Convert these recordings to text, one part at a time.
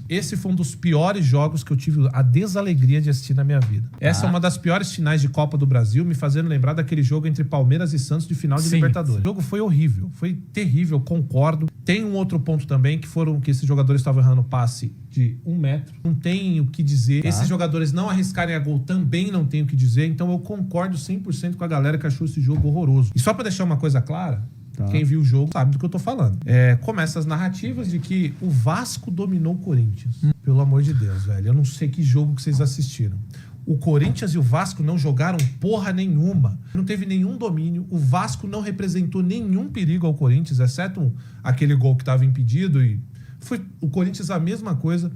esse foi um dos piores jogos que eu tive a desalegria de assistir na minha vida. Essa é uma das piores finais de Copa do Brasil, me fazendo lembrar daquele jogo entre Palmeiras e Santos de final de Libertadores. O jogo foi horrível, foi terrível, concordo. Tem um outro ponto também, que esses jogadores estavam errando passe de 1 metro. Não tem o que dizer. Esses jogadores não arriscarem a gol também não tem o que dizer. Então eu concordo 100% com a galera que achou esse jogo horroroso. E só pra deixar uma coisa clara, quem viu o jogo sabe do que eu tô falando. Começa as narrativas de que o Vasco dominou o Corinthians. Pelo amor de Deus, velho. Eu não sei que jogo que vocês assistiram. O Corinthians e o Vasco não jogaram porra nenhuma. Não teve nenhum domínio. O Vasco não representou nenhum perigo ao Corinthians, exceto aquele gol que estava impedido. E foi o Corinthians a mesma coisa.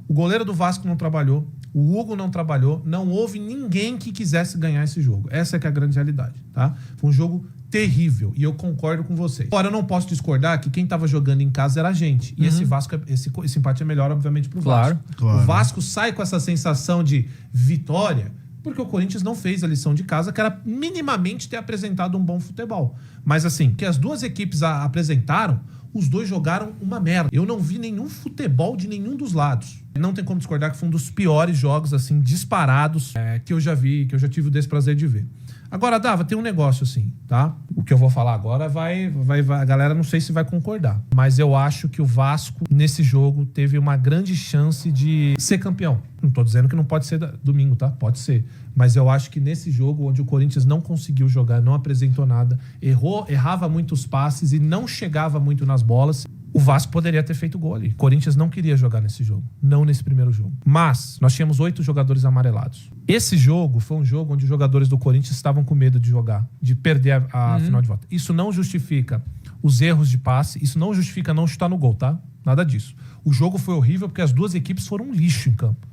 O goleiro do Vasco não trabalhou. O Hugo não trabalhou. Não houve ninguém que quisesse ganhar esse jogo. Essa é que é a grande realidade, tá? Foi um jogo terrível. E eu concordo com vocês. Agora, eu não posso discordar que quem tava jogando em casa era a gente. E esse Vasco, esse empate é melhor, obviamente, pro Vasco. Claro. O Vasco sai com essa sensação de vitória porque o Corinthians não fez a lição de casa, que era minimamente ter apresentado um bom futebol. Mas assim, que as duas equipes apresentaram, os dois jogaram uma merda. Eu não vi nenhum futebol de nenhum dos lados. Não tem como discordar que foi um dos piores jogos, assim, disparados que eu já vi, que eu já tive o desprazer de ver. Agora, Dava, tem um negócio assim, tá? O que eu vou falar agora a galera não sei se vai concordar. Mas eu acho que o Vasco, nesse jogo, teve uma grande chance de ser campeão. Não tô dizendo que não pode ser domingo, tá? Pode ser. Mas eu acho que nesse jogo, onde o Corinthians não conseguiu jogar, não apresentou nada, errava muitos passes e não chegava muito nas bolas, o Vasco poderia ter feito gol ali. O Corinthians não queria jogar nesse jogo. Não nesse primeiro jogo. Mas nós tínhamos 8 jogadores amarelados. Esse jogo foi um jogo onde os jogadores do Corinthians estavam com medo de jogar, de perder a final de volta. Isso não justifica os erros de passe, isso não justifica não chutar no gol, tá? Nada disso. O jogo foi horrível porque as duas equipes foram um lixo em campo.